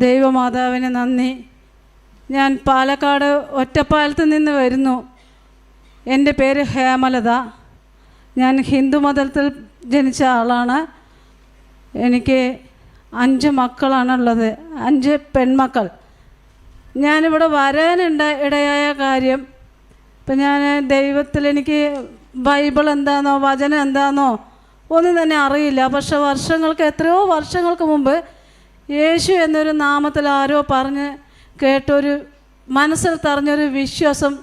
ദൈവമാതാവിന് നന്ദി. ഞാൻ പാലക്കാട് ഒറ്റപ്പാലത്ത് നിന്ന് വരുന്നു. എൻ്റെ പേര് ഹേമലത. ഞാൻ ഹിന്ദു മതത്തിൽ ജനിച്ച ആളാണ്. എനിക്ക് 5 മക്കളാണുള്ളത്, 5 പെൺമക്കൾ. ഞാനിവിടെ ഇടയായ കാര്യം, ഇപ്പം ഞാൻ ദൈവത്തിൽ എനിക്ക് ബൈബിൾ എന്താണെന്നോ വചനം എന്താണെന്നോ ഒന്നും തന്നെ അറിയില്ല. പക്ഷെ എത്രയോ വർഷങ്ങൾക്ക് മുമ്പ് യേശു എന്നൊരു നാമത്തിൽ ആരോ പറഞ്ഞ് കേട്ടൊരു മനസ്സിൽ തറഞ്ഞൊരു വിശ്വാസം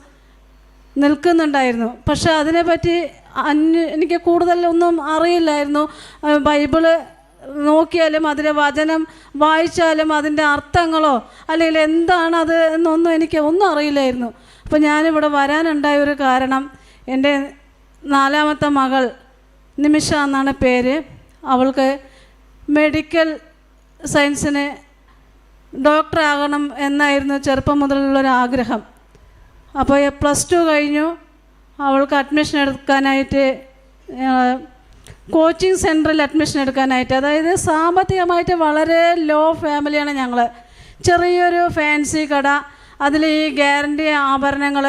നിൽക്കുന്നുണ്ടായിരുന്നു. പക്ഷെ അതിനെപ്പറ്റി എനിക്ക് കൂടുതലൊന്നും അറിയില്ലായിരുന്നു. ബൈബിള് നോക്കിയാലും അതിലെ വചനം വായിച്ചാലും അതിൻ്റെ അർത്ഥങ്ങളോ അല്ലെങ്കിൽ എന്താണ് അത് എന്നൊന്നും എനിക്ക് ഒന്നും അറിയില്ലായിരുന്നു. അപ്പോൾ ഞാനിവിടെ വരാനുണ്ടായ ഒരു കാരണം, എൻ്റെ 4ാമത്തെ മകൾ നിമിഷ എന്നാണ് പേര്. അവൾക്ക് മെഡിക്കൽ സയൻസിന് ഡോക്ടറാകണം എന്നായിരുന്നു ചെറുപ്പം മുതലുള്ളൊരാഗ്രഹം. അപ്പോൾ +2 കഴിഞ്ഞു. അവൾക്ക് അഡ്മിഷൻ എടുക്കാനായിട്ട് കോച്ചിങ് സെൻറ്ററിൽ അഡ്മിഷൻ എടുക്കാനായിട്ട്, അതായത് സാമ്പത്തികമായിട്ട് വളരെ ലോ ഫാമിലിയാണ് ഞങ്ങൾ. ചെറിയൊരു ഫാൻസി കട, അതിൽ ഈ ഗ്യാരണ്ടി ആഭരണങ്ങൾ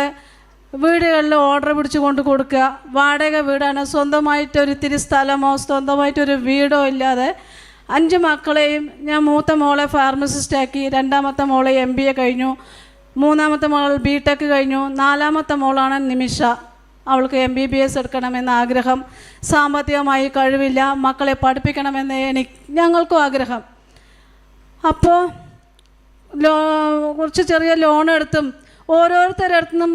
വീടുകളിൽ ഓർഡർ പിടിച്ച് കൊണ്ട് കൊടുക്കുക. വാടക വീടാണ്, സ്വന്തമായിട്ടൊരിത്തിരി സ്ഥലമോ സ്വന്തമായിട്ടൊരു വീടോ ഇല്ലാതെ 5 മക്കളെയും ഞാൻ മൂത്ത മോളെ ഫാർമസിസ്റ്റാക്കി, 2ാമത്തെ മോളെ MBA കഴിഞ്ഞു, 3ാമത്തെ മോൾ BTech കഴിഞ്ഞു, 4ാമത്തെ മോളാണ് നിമിഷ. അവൾക്ക് MBBS എടുക്കണമെന്ന ആഗ്രഹം. സാമ്പത്തികമായി കഴിവില്ല, മക്കളെ പഠിപ്പിക്കണമെന്ന് ഞങ്ങൾക്കും ആഗ്രഹം. അപ്പോൾ കുറച്ച് ചെറിയ ലോൺ എടുത്തും ഓരോരുത്തരുടെ അടുത്തുനിന്നും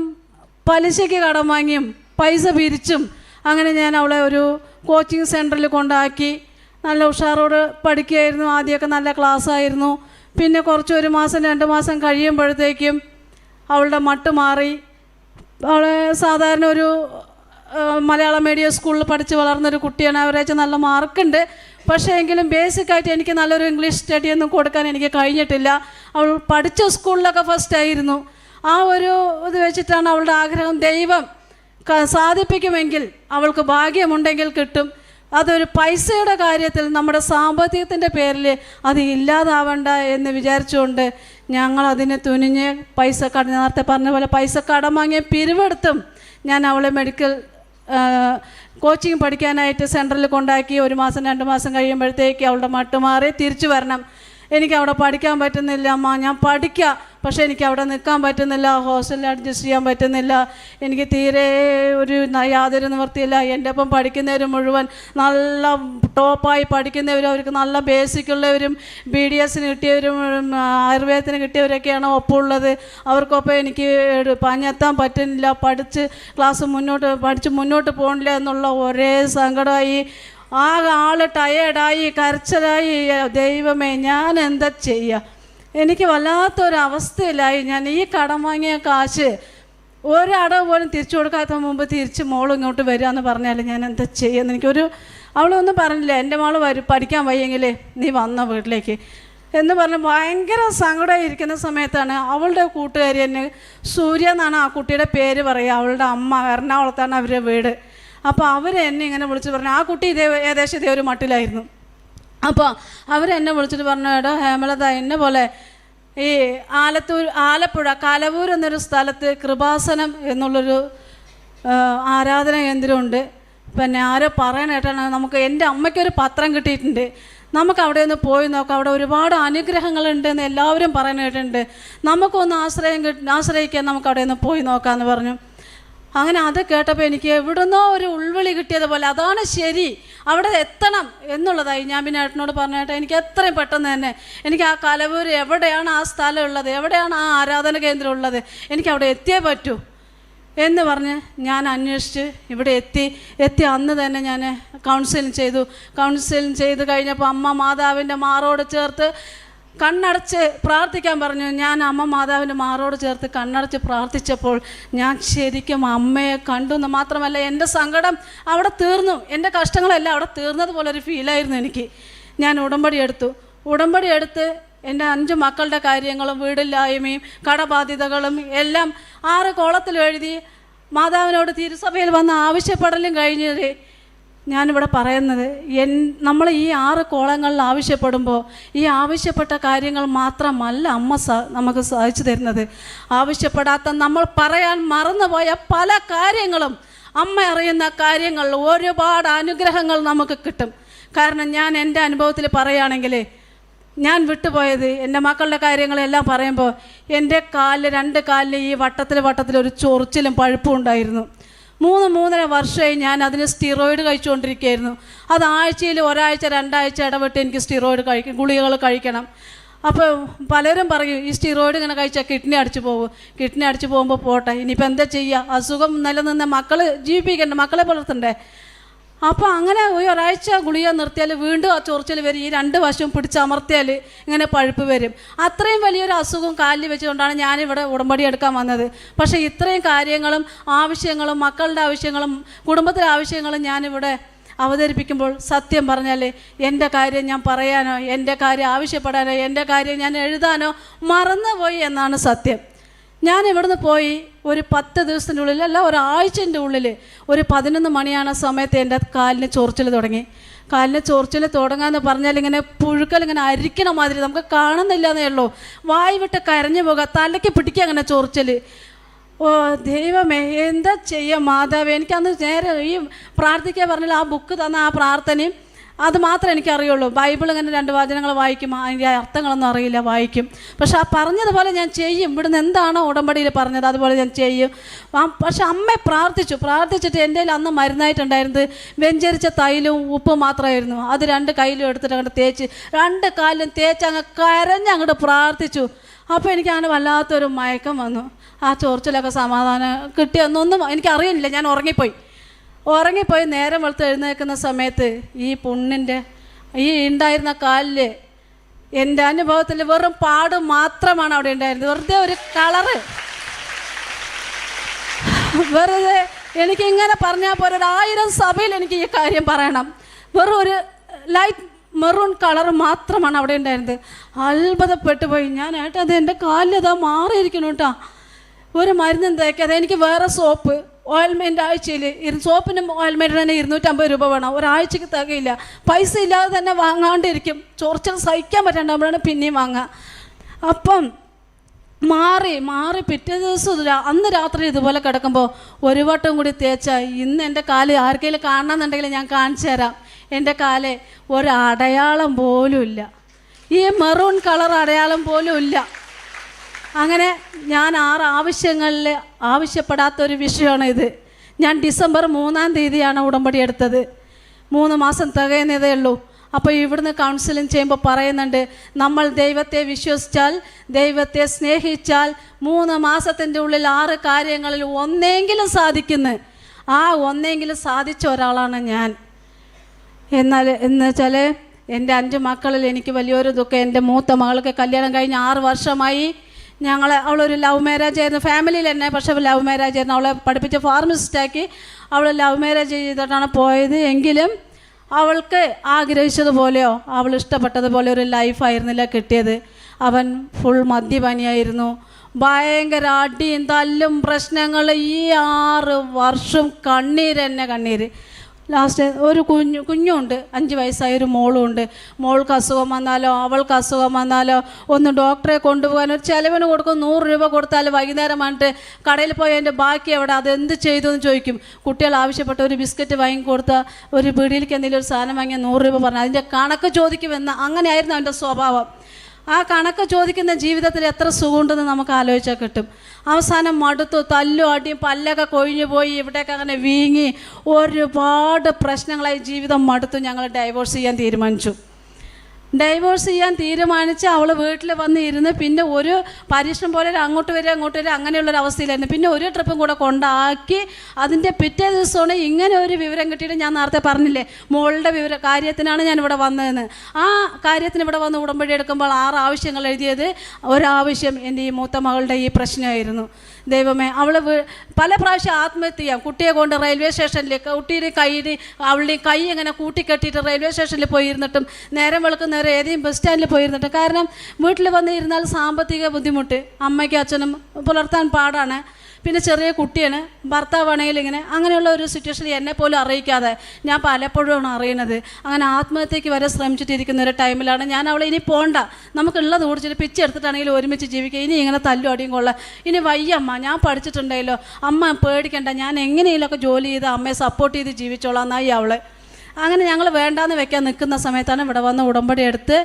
പലിശയ്ക്ക് കടം വാങ്ങിയും പൈസ പിരിച്ചും അങ്ങനെ ഞാൻ അവളെ ഒരു കോച്ചിങ് സെൻറ്ററിൽ കൊണ്ടാക്കി. നല്ല ഉഷാറോട് പഠിക്കുകയായിരുന്നു. ആദ്യമൊക്കെ നല്ല ക്ലാസ്സായിരുന്നു. പിന്നെ കുറച്ച് 1 മാസം 2 മാസം കഴിയുമ്പോഴത്തേക്കും അവളുടെ മട്ട് മാറി. അവൾ സാധാരണ ഒരു മലയാളം മീഡിയം സ്കൂളിൽ പഠിച്ച് വളർന്നൊരു കുട്ടിയാണ്. അവരേച്ച് നല്ല മാർക്കുണ്ട്. പക്ഷേ എങ്കിലും ബേസിക്കായിട്ട് എനിക്ക് നല്ലൊരു ഇംഗ്ലീഷ് സ്റ്റഡിയൊന്നും കൊടുക്കാൻ എനിക്ക് കഴിഞ്ഞിട്ടില്ല. അവൾ പഠിച്ച സ്കൂളിലൊക്കെ ഫസ്റ്റായിരുന്നു. ആ ഒരു ഇത് വെച്ചിട്ടാണ് അവളുടെ ആഗ്രഹം. ദൈവം സാധിപ്പിക്കുമെങ്കിൽ, അവൾക്ക് ഭാഗ്യമുണ്ടെങ്കിൽ കിട്ടും. അതൊരു പൈസയുടെ കാര്യത്തിൽ നമ്മുടെ സാമ്പത്തികത്തിൻ്റെ പേരിൽ അത് ഇല്ലാതാവണ്ട എന്ന് വിചാരിച്ചുകൊണ്ട് ഞങ്ങളതിനെ തുനിഞ്ഞ് നേരത്തെ പറഞ്ഞ പോലെ പൈസ കടം വാങ്ങിയ പിരിവെടുത്തും ഞാൻ അവളെ മെഡിക്കൽ കോച്ചിങ് പഠിക്കാനായിട്ട് സെൻറ്ററിൽ കൊണ്ടാക്കി. 1 മാസം 2 മാസം കഴിയുമ്പോഴത്തേക്ക് അവളുടെ മട്ട് മാറി. തിരിച്ചു വരണം, എനിക്ക് അവിടെ പഠിക്കാൻ പറ്റുന്നില്ല അമ്മ, ഞാൻ പഠിക്കാം, പക്ഷേ എനിക്ക് അവിടെ നിൽക്കാൻ പറ്റുന്നില്ല, ഹോസ്റ്റലിൽ അഡ്ജസ്റ്റ് ചെയ്യാൻ പറ്റുന്നില്ല, എനിക്ക് തീരെ യാതൊരു നിവൃത്തിയില്ല. എൻ്റെ ഒപ്പം പഠിക്കുന്നവർ മുഴുവൻ നല്ല ടോപ്പായി പഠിക്കുന്നവരും അവർക്ക് നല്ല ബേസിക്കുള്ളവരും BDSന് കിട്ടിയവരും ആയുർവേദത്തിന് കിട്ടിയവരൊക്കെയാണ് ഒപ്പമുള്ളത്. അവർക്കൊപ്പം എനിക്ക് പഞ്ഞെത്താൻ പറ്റുന്നില്ല, പഠിച്ച് മുന്നോട്ട് പോകണില്ല എന്നുള്ള ഒരേ സങ്കടമായി. ആ ആൾ ടയേർഡായി, കരച്ചിലായി. ദൈവമേ, ഞാൻ എന്താ ചെയ്യുക? എനിക്ക് വല്ലാത്തൊരവസ്ഥയിലായി. ഞാൻ ഈ കടം വാങ്ങിയ കാശ് ഒരടവ് പോലും തിരിച്ചു കൊടുക്കാത്ത മുമ്പ് തിരിച്ച് മോൾ ഇങ്ങോട്ട് വരിക എന്ന് പറഞ്ഞാൽ ഞാൻ എന്താ ചെയ്യുന്നത്? അവളൊന്നും പറഞ്ഞില്ല, എൻ്റെ മോൾ പഠിക്കാൻ വയ്യെങ്കിലേ നീ വന്ന വീട്ടിലേക്ക് എന്ന് പറഞ്ഞ് ഭയങ്കര സങ്കടമായി ഇരിക്കുന്ന സമയത്താണ് അവളുടെ കൂട്ടുകാരി എന്നെ, സൂര്യ എന്നാണ് ആ കുട്ടിയുടെ പേര് പറയുക, അവളുടെ അമ്മ എറണാകുളത്താണ് അവരുടെ വീട്. അപ്പോൾ അവരെന്നെ ഇങ്ങനെ വിളിച്ച് പറഞ്ഞു, ആ കുട്ടി ഏകദേശം ഇതേ ഒരു മട്ടിലായിരുന്നു. അപ്പോൾ അവരെന്നെ വിളിച്ചിട്ട് പറഞ്ഞു, എടോ ഹേമലത, എന്നെ പോലെ ഈ ആലപ്പുഴ കലവൂർ എന്നൊരു സ്ഥലത്ത് കൃപാസനം എന്നുള്ളൊരു ആരാധന കേന്ദ്രമുണ്ട്. പിന്നെ ആരോ പറയണേട്ടാണ്, എൻ്റെ അമ്മയ്ക്കൊരു പത്രം കിട്ടിയിട്ടുണ്ട്, നമുക്ക് അവിടെ ഒന്ന് പോയി നോക്കാം, അവിടെ ഒരുപാട് അനുഗ്രഹങ്ങളുണ്ടെന്ന് എല്ലാവരും പറയാനായിട്ടുണ്ട്, നമുക്കൊന്ന് ആശ്രയിക്കാൻ നമുക്ക് അവിടെ ഒന്ന് പോയി നോക്കാമെന്ന് പറഞ്ഞു. അങ്ങനെ അത് കേട്ടപ്പോൾ എനിക്ക് എവിടുന്നോ ഒരു ഉൾവിളി കിട്ടിയതുപോലെ, അതാണ് ശരി, അവിടെ എത്തണം എന്നുള്ളതായി. ഞാൻ പിന്നെ ഏട്ടനോട് പറഞ്ഞേട്ടാ, എനിക്ക് എത്രയും പെട്ടെന്ന് തന്നെ എനിക്ക് ആ കലവൂർ എവിടെയാണ് ആ സ്ഥലം ഉള്ളത്, എവിടെയാണ് ആ ആരാധന കേന്ദ്രം ഉള്ളത്, എനിക്ക് അവിടെ എത്തിയേ പറ്റൂ എന്ന് പറഞ്ഞ് ഞാൻ അന്വേഷിച്ച് ഇവിടെ എത്തി അന്ന് തന്നെ ഞാൻ കൗൺസിലിംഗ് ചെയ്ത് കഴിഞ്ഞപ്പോൾ അമ്മ മാതാവിൻ്റെ മാറോട് ചേർത്ത് കണ്ണടച്ച് പ്രാർത്ഥിക്കാൻ പറഞ്ഞു. ഞാൻ അമ്മ മാതാവിൻ്റെ മാറോട് ചേർത്ത് കണ്ണടച്ച് പ്രാർത്ഥിച്ചപ്പോൾ ഞാൻ ശരിക്കും അമ്മയെ കണ്ടു എന്ന് മാത്രമല്ല, എൻ്റെ സങ്കടം അവിടെ തീർന്നു, എൻ്റെ കഷ്ടങ്ങളെല്ലാം അവിടെ തീർന്നതുപോലൊരു ഫീലായിരുന്നു എനിക്ക്. ഞാൻ ഉടമ്പടി എടുത്ത് എൻ്റെ 5 മക്കളുടെ കാര്യങ്ങളും വീടില്ലായ്മയും കടബാധ്യതകളും എല്ലാം 6 കോളത്തിൽ എഴുതി മാതാവിനോട് തിരുസഭയിൽ വന്ന് ആവശ്യപ്പെടലും കഴിഞ്ഞത് ഞാനിവിടെ പറയുന്നത്, നമ്മൾ ഈ 6 കോളങ്ങളിൽ ആവശ്യപ്പെടുമ്പോൾ ഈ ആവശ്യപ്പെട്ട കാര്യങ്ങൾ മാത്രമല്ല അമ്മ നമുക്ക് സാധിച്ചു തരുന്നത്. ആവശ്യപ്പെടാത്ത, നമ്മൾ പറയാൻ മറന്നുപോയ പല കാര്യങ്ങളും, അമ്മ അറിയുന്ന കാര്യങ്ങളിൽ ഒരുപാട് അനുഗ്രഹങ്ങൾ നമുക്ക് കിട്ടും. കാരണം ഞാൻ എൻ്റെ അനുഭവത്തിൽ പറയുകയാണെങ്കിൽ, ഞാൻ വിട്ടുപോയത് എൻ്റെ മക്കളുടെ കാര്യങ്ങളെല്ലാം പറയുമ്പോൾ എൻ്റെ 2 കാലിൽ ഈ വട്ടത്തിൽ ഒരു ചൊറിച്ചിലും പഴുപ്പും ഉണ്ടായിരുന്നു. 3-3.5 വർഷമായി ഞാൻ അതിന് സ്റ്റിറോയിഡ് കഴിച്ചുകൊണ്ടിരിക്കുകയായിരുന്നു. അത് ആഴ്ചയിൽ 1 ആഴ്ച 2 ആഴ്ച ഇടവിട്ട് എനിക്ക് സ്റ്റിറോയിഡ് ഗുളികകൾ കഴിക്കണം. അപ്പോൾ പലരും പറയും ഈ സ്റ്റിറോയിഡ് ഇങ്ങനെ കഴിച്ചാൽ കിഡ്നി അടിച്ചു പോകും. കിഡ്നി അടിച്ചു പോകുമ്പോൾ പോട്ടെ, ഇനിയിപ്പോൾ എന്താ ചെയ്യുക, അസുഖം നിലനിന്ന മക്കൾ ജീവിപ്പിക്കണ്ടേ, മക്കളെ പുലർത്തണ്ടേ. അപ്പോൾ അങ്ങനെ ഒരാഴ്ച ഗുളിക നിർത്തിയാൽ വീണ്ടും ആ ചൊറിച്ചിൽ വരും. ഈ 2 വശവും പിടിച്ചമർത്തിയാൽ ഇങ്ങനെ പഴുപ്പ് വരും. അത്രയും വലിയൊരു അസുഖം കാലിൽ വെച്ചുകൊണ്ടാണ് ഞാനിവിടെ ഉടമ്പടി എടുക്കാൻ വന്നത്. പക്ഷേ ഇത്രയും കാര്യങ്ങളും ആവശ്യങ്ങളും മക്കളുടെ ആവശ്യങ്ങളും കുടുംബത്തിലെ ആവശ്യങ്ങളും ഞാനിവിടെ അവതരിപ്പിക്കുമ്പോൾ സത്യം പറഞ്ഞാൽ എൻ്റെ കാര്യം ഞാൻ പറയാനോ, എൻ്റെ കാര്യം ആവശ്യപ്പെടാനോ, എൻ്റെ കാര്യം ഞാൻ എഴുതാനോ മറന്നുപോയി എന്നാണ് സത്യം. ഞാൻ ഇവിടുന്ന് പോയി ഒരു 10 ദിവസത്തിൻ്റെ ഉള്ളിൽ, അല്ല ഒരാഴ്ചൻ്റെ ഉള്ളിൽ, ഒരു 11 മണിയാണ് സമയത്ത് എൻ്റെ കാലിന് ചൊറിച്ചിൽ തുടങ്ങി. കാലിന് ചൊറിച്ചിൽ തുടങ്ങാമെന്ന് പറഞ്ഞാൽ ഇങ്ങനെ പുഴുക്കൽ ഇങ്ങനെ അരിക്കണ മാതിരി, നമുക്ക് കാണുന്നില്ല എന്നേ ഉള്ളൂ. വായി വിട്ട് കരഞ്ഞു പോകുക, തലയ്ക്ക് പിടിക്കുക അങ്ങനെ ചൊറിച്ചിൽ. ഓ ദൈവമേ, എന്താ ചെയ്യുക മാതാവേ. എനിക്കന്ന് നേരെ ഈ പ്രാർത്ഥിക്കാൻ പറഞ്ഞാൽ ആ ബുക്ക് തന്ന ആ പ്രാർത്ഥനയും അത് മാത്രമേ എനിക്കറിയുള്ളൂ. ബൈബിൾ ഇങ്ങനെ 2 വചനങ്ങൾ വായിക്കും, അതിൻ്റെ അർത്ഥങ്ങളൊന്നും അറിയില്ല, വായിക്കും. പക്ഷെ ആ പറഞ്ഞതുപോലെ ഞാൻ ചെയ്യും. ഇവിടുന്ന് എന്താണോ ഉടമ്പടിയിൽ പറഞ്ഞത് അതുപോലെ ഞാൻ ചെയ്യും. പക്ഷെ അമ്മ പ്രാർത്ഥിച്ചിട്ട് എൻ്റെ അന്ന് മരുന്നായിട്ടുണ്ടായിരുന്നത് വെഞ്ചരിച്ച തൈലും ഉപ്പും മാത്രമായിരുന്നു. അത് 2 കയ്യിലും എടുത്തിട്ട് അങ്ങോട്ട് തേച്ച് 2 കാലിലും തേച്ച് അങ്ങ് കരഞ്ഞങ്ങോട്ട് പ്രാർത്ഥിച്ചു. അപ്പോൾ എനിക്കങ്ങനെ വല്ലാത്തൊരു മയക്കം വന്നു. ആ ചൊറിച്ചിലൊക്കെ സമാധാനം കിട്ടിയെന്നൊന്നും എനിക്കറിയില്ല. ഞാൻ ഉറങ്ങിപ്പോയി നേരം വെളുത്ത് എഴുന്നേൽക്കുന്ന സമയത്ത് ഈ പുണ്ണിൻ്റെ ഈ ഉണ്ടായിരുന്ന കാലിൽ എൻ്റെ അനുഭവത്തിൽ വെറും പാട് മാത്രമാണ് അവിടെ ഉണ്ടായിരുന്നത്. വെറുതെ ഒരു കളറ്, വെറുതെ എനിക്കിങ്ങനെ പറഞ്ഞാൽ പോലെ 1000 സഭയിൽ എനിക്ക് ഈ കാര്യം പറയണം. വെറും ഒരു ലൈറ്റ് മെറൂൺ കളർ മാത്രമാണ് അവിടെ ഉണ്ടായിരുന്നത്. അത്ഭുതപ്പെട്ടു പോയി ഞാൻ. അത് എൻ്റെ കാലിലതാ മാറിയിരിക്കണം കേട്ടോ. ഒരു മരുന്നും തേക്കാതെ എനിക്ക് വേറെ സോപ്പ് ഓയിൽമെൻറ്റ് ആഴ്ചയിൽ സോപ്പിനും ഓയിൽമെൻറ്റിന് തന്നെ 250 രൂപ വേണം. ഒരാഴ്ചക്ക് തികയില്ല. പൈസ ഇല്ലാതെ തന്നെ വാങ്ങാണ്ടിരിക്കും. ചൊറിച്ചിൽ സഹിക്കാൻ പറ്റാണ്ടാകുമ്പോഴാണ് പിന്നെയും വാങ്ങുക. അപ്പം മാറി പിറ്റേ ദിവസം അന്ന് രാത്രി ഇതുപോലെ കിടക്കുമ്പോൾ ഒരു വട്ടം കൂടി തേച്ചാൽ ഇന്ന് എൻ്റെ കാല് ആർക്കെങ്കിലും കാണണമെന്നുണ്ടെങ്കിൽ ഞാൻ കാണിച്ചു തരാം. എൻ്റെ കാല് ഒരടയാളം പോലും ഇല്ല. ഈ മെറൂൺ കളർ അടയാളം പോലും ഇല്ല. അങ്ങനെ ഞാൻ 6 ആവശ്യങ്ങളിൽ ആവശ്യപ്പെടാത്തൊരു വിഷയമാണ് ഇത്. ഞാൻ ഡിസംബർ 3-ാം തീയതിയാണ് ഉടമ്പടി എടുത്തത്. 3 മാസം തികയുന്നതേ ഉള്ളൂ. അപ്പോൾ ഇവിടുന്ന് കൗൺസിലിംഗ് ചെയ്യുമ്പോൾ പറയുന്നുണ്ട്, നമ്മൾ ദൈവത്തെ വിശ്വസിച്ചാൽ, ദൈവത്തെ സ്നേഹിച്ചാൽ 3 മാസത്തിൻ്റെ ഉള്ളിൽ 6 കാര്യങ്ങളിൽ ഒന്നെങ്കിലും സാധിക്കുന്നു. ആ ഒന്നെങ്കിലും സാധിച്ച ഒരാളാണ് ഞാൻ. എന്നുവെച്ചാൽ എൻ്റെ 5 മക്കളിൽ എനിക്ക് വലിയൊരു ദുഃഖം. എൻ്റെ മൂത്ത മകൾക്ക് കല്യാണം കഴിഞ്ഞ് 6 വർഷമായി. അവളൊരു ലവ് മാരേജ് ആയിരുന്നു, ഫാമിലിയിൽ തന്നെ. പക്ഷേ ലവ് മാരേജ് ആയിരുന്നു. അവളെ പഠിപ്പിച്ച് ഫാർമസിസ്റ്റാക്കി അവൾ ലവ് മാരേജ് ചെയ്തിട്ടാണ് പോയത്. എങ്കിലും അവൾക്ക് ആഗ്രഹിച്ചതുപോലെയോ അവൾ ഇഷ്ടപ്പെട്ടതുപോലെ ഒരു ലൈഫായിരുന്നില്ല കിട്ടിയത്. അവൻ ഫുൾ മദ്യപാനിയായിരുന്നു. ഭയങ്കര അടിയും തല്ലും പ്രശ്നങ്ങൾ. ഈ 6 വർഷം കണ്ണീര്. ലാസ്റ്റ് ഒരു കുഞ്ഞുണ്ട്, 5 വയസ്സായ ഒരു മോളും ഉണ്ട്. മോൾക്ക് അസുഖം വന്നാലോ അവൾക്ക് അസുഖം വന്നാലോ ഒന്ന് ഡോക്ടറെ കൊണ്ടുപോകാൻ ഒരു ചിലവിന് കൊടുക്കും. 100 രൂപ കൊടുത്താൽ വൈകുന്നേരം വന്നിട്ട് കടയിൽ പോയി അതിൻ്റെ ബാക്കി എവിടെ, അതെന്ത് ചെയ്തു എന്ന് ചോദിക്കും. കുട്ടികൾ ആവശ്യപ്പെട്ട ഒരു ബിസ്ക്കറ്റ് വാങ്ങിക്കൊടുത്താൽ, ഒരു പീടിയിലേക്ക് എന്തെങ്കിലും ഒരു സാധനം വാങ്ങിയാൽ 100 രൂപ പറഞ്ഞാൽ അതിൻ്റെ കണക്ക് ചോദിക്കുമെന്ന്. അങ്ങനെയായിരുന്നു അവൻ്റെ സ്വഭാവം. ആ കണക്ക് ചോദിക്കുന്ന ജീവിതത്തിൽ എത്ര സുഖമുണ്ടെന്ന് നമുക്ക് ആലോചിച്ചാൽ കിട്ടും. അവസാനം മടുത്തു. തല്ലും അടിയും പല്ലൊക്കെ കൊഴിഞ്ഞു പോയി. ഇവിടെയൊക്കെ അങ്ങനെ വീങ്ങി ഒരുപാട് പ്രശ്നങ്ങളായി ജീവിതം മടുത്തു. ഞങ്ങൾ ഡൈവോഴ്സ് ചെയ്യാൻ തീരുമാനിച്ച് അവൾ വീട്ടിൽ വന്ന് ഇരുന്ന് പിന്നെ ഒരു പരീക്ഷണം പോലെ അങ്ങോട്ട് വരിക അങ്ങനെയുള്ളൊരവസ്ഥയിലായിരുന്നു. പിന്നെ ഒരു ട്രിപ്പും കൂടെ കൊണ്ടാക്കി. അതിൻ്റെ പിറ്റേ ദിവസമാണ് ഇങ്ങനെ ഒരു വിവരം കിട്ടിയിട്ട്, ഞാൻ നേരത്തെ പറഞ്ഞില്ലേ മോളുടെ കാര്യത്തിനാണ് ഞാനിവിടെ വന്നതെന്ന്. ആ കാര്യത്തിന് ഇവിടെ വന്ന് ഉടമ്പടി എടുക്കുമ്പോൾ 6 ആവശ്യങ്ങൾ എഴുതിയത് ഒരാവശ്യം എൻ്റെ ഈ മൂത്ത മകളുടെ ഈ പ്രശ്നമായിരുന്നു. ദൈവമേ, അവൾ പല പ്രാവശ്യം ആത്മഹത്യ ചെയ്യാം. കുട്ടിയെ കൊണ്ട് റെയിൽവേ സ്റ്റേഷനിൽ അവളുടെ കൈ ഇങ്ങനെ കൂട്ടിക്കെട്ടിയിട്ട് റെയിൽവേ സ്റ്റേഷനിൽ പോയിരുന്നിട്ടും നേരം വെളുക്കുന്നവരെ ഏതെങ്കിലും ബസ് സ്റ്റാൻഡിൽ പോയിരുന്നിട്ടും. കാരണം വീട്ടിൽ വന്ന് ഇരുന്നാൽ സാമ്പത്തിക ബുദ്ധിമുട്ട്, അമ്മയ്ക്കും അച്ഛനും പുലർത്താൻ പാടാണ്. പിന്നെ ചെറിയ കുട്ടിയാണ്, ഭർത്താവാണെങ്കിൽ ഇങ്ങനെ. അങ്ങനെയുള്ള ഒരു സിറ്റുവേഷനിൽ എന്നെ പോലും അറിയിക്കാതെ ഞാൻ പലപ്പോഴുമാണ് അറിയുന്നത്. അങ്ങനെ ആത്മഹത്യക്ക് വരെ ശ്രമിച്ചിട്ടിരിക്കുന്ന ഒരു ടൈമിലാണ് ഞാൻ അവളെ ഇനി പോണ്ട, നമുക്കുള്ളത് ഓടിച്ചിട്ട് പിച്ചെടുത്തിട്ടാണെങ്കിലും ഒരുമിച്ച് ജീവിക്കുക, ഇനി ഇങ്ങനെ തല്ലും അടിയും കൊള്ളാം, ഇനി വയ്യമ്മ, ഞാൻ പഠിച്ചിട്ടുണ്ടല്ലോ, അമ്മ പേടിക്കണ്ട, ഞാൻ എങ്ങനെയെങ്കിലുമൊക്കെ ജോലി ചെയ്ത് അമ്മയെ സപ്പോർട്ട് ചെയ്ത് ജീവിച്ചോളാം എന്നായി അവളെ. അങ്ങനെ ഞങ്ങൾ വേണ്ടാന്ന് വെക്കാൻ നിൽക്കുന്ന സമയത്താണ് ഇവിടെ വന്ന് ഉടമ്പടി എടുത്ത്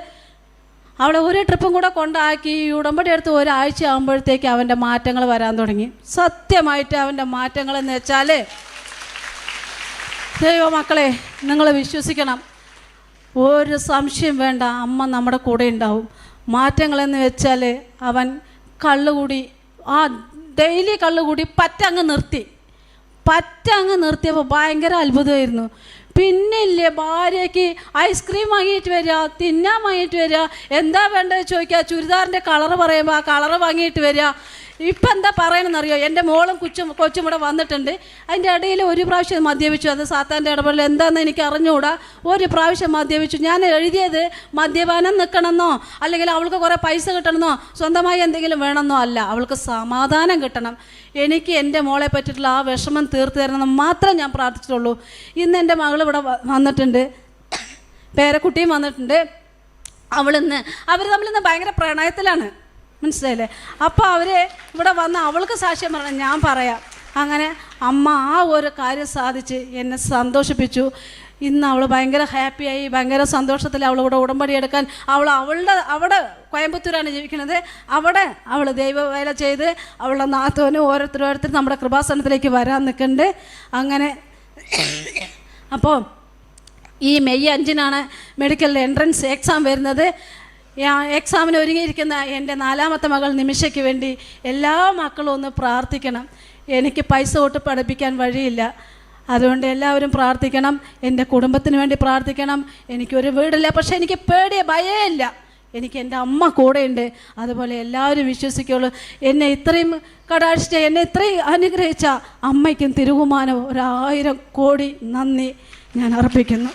അവളെ ഒരു ട്രിപ്പും കൂടെ കൊണ്ടാക്കി. ഉടമ്പടി എടുത്ത് ഒരാഴ്ച ആകുമ്പോഴത്തേക്ക് അവൻ്റെ മാറ്റങ്ങൾ വരാൻ തുടങ്ങി. സത്യമായിട്ട് അവൻ്റെ മാറ്റങ്ങൾ എന്ന് വെച്ചാൽ, ദൈവമക്കളെ നിങ്ങൾ വിശ്വസിക്കണം, ഒരു സംശയം വേണ്ട, അമ്മ നമ്മുടെ കൂടെ ഉണ്ടാവും. മാറ്റങ്ങളെന്ന് വെച്ചാൽ അവൻ കള്ളുകൂടി, ഡെയിലി കള്ളുകൂടി പറ്റങ്ങ് നിർത്തിയപ്പോൾ ഭയങ്കര അത്ഭുതമായിരുന്നു. പിന്നെ ഇല്ലേ, ഭാര്യയ്ക്ക് ഐസ്ക്രീം വാങ്ങിയിട്ട് വരിക, തിന്നാൻ വാങ്ങിയിട്ട് വരിക, എന്താ വേണ്ടത് ചോദിക്കുക, ചുരിദാറിൻ്റെ കളറ് പറയുമ്പോൾ ആ കളറ് വാങ്ങിയിട്ട് വരിക. ഇപ്പം എന്താ പറയണമെന്നറിയോ, എൻ്റെ മോളും കൊച്ചും ഇവിടെ വന്നിട്ടുണ്ട്. അതിൻ്റെ ഇടയിൽ ഒരു പ്രാവശ്യം മദ്യപിച്ചു. അത് സാത്താൻ്റെ ഇടപെടൽ എന്താണെന്ന് എനിക്ക് അറിഞ്ഞുകൂടാ. ഒരു പ്രാവശ്യം മദ്യപിച്ചു. ഞാൻ എഴുതിയത് മദ്യപാനം നിൽക്കണമെന്നോ അല്ലെങ്കിൽ അവൾക്ക് കുറേ പൈസ കിട്ടണമെന്നോ സ്വന്തമായി എന്തെങ്കിലും വേണമെന്നോ അല്ല, അവൾക്ക് സമാധാനം കിട്ടണം. എനിക്ക് എൻ്റെ മോളെ പറ്റിയിട്ടുള്ള ആ വിഷമം തീർത്തു തരണമെന്ന് മാത്രം ഞാൻ പ്രാർത്ഥിച്ചിട്ടുള്ളൂ. ഇന്ന് എൻ്റെ മകൾ ഇവിടെ വന്നിട്ടുണ്ട്, പേരക്കുട്ടിയും വന്നിട്ടുണ്ട്. അവർ തമ്മിലിന്ന് ഭയങ്കര പ്രണയത്തിലാണ്, മനസ്സിലായില്ലേ? അപ്പോൾ അവർ ഇവിടെ വന്ന് അവൾക്ക് സാക്ഷ്യം പറയണം, ഞാൻ പറയാം. അങ്ങനെ അമ്മ ആ ഒരു കാര്യം സാധിച്ച് എന്നെ സന്തോഷിപ്പിച്ചു. ഇന്ന് അവൾ ഭയങ്കര ഹാപ്പിയായി, ഭയങ്കര സന്തോഷത്തിൽ അവളിവിടെ ഉടമ്പടി എടുക്കാൻ അവിടെ കോയമ്പത്തൂരാണ് ജീവിക്കുന്നത്. അവിടെ അവൾ ദൈവവേല ചെയ്ത് അവളുടെ നാത്തോനും ഓരോരുത്തരും നമ്മുടെ കൃപാസനത്തിലേക്ക് വരാൻ നിൽക്കുന്നുണ്ട്. അങ്ങനെ അപ്പോൾ ഈ മെയ് 5-നാണ് മെഡിക്കൽ എൻട്രൻസ് എക്സാം വരുന്നത്. എക്സാമിന് ഒരുങ്ങിയിരിക്കുന്ന എൻ്റെ 4ാമത്തെ മകൾ നിമിഷയ്ക്ക് വേണ്ടി എല്ലാ മക്കളും ഒന്ന് പ്രാർത്ഥിക്കണം. എനിക്ക് പൈസ തൊട്ട് പഠിപ്പിക്കാൻ വഴിയില്ല, അതുകൊണ്ട് എല്ലാവരും പ്രാർത്ഥിക്കണം. എൻ്റെ കുടുംബത്തിന് വേണ്ടി പ്രാർത്ഥിക്കണം. എനിക്കൊരു വീടില്ല, പക്ഷേ എനിക്ക് ഭയമില്ല, എനിക്ക് എൻ്റെ അമ്മ കൂടെയുണ്ട്. അതുപോലെ എല്ലാവരും വിശ്വസിക്കുള്ളൂ. എന്നെ ഇത്രയും കടാക്ഷിച്ച, എന്നെ ഇത്രയും അനുഗ്രഹിച്ച അമ്മയ്ക്കും തിരുകുമാനവും 1000 കോടി നന്ദി ഞാൻ അർപ്പിക്കുന്നു.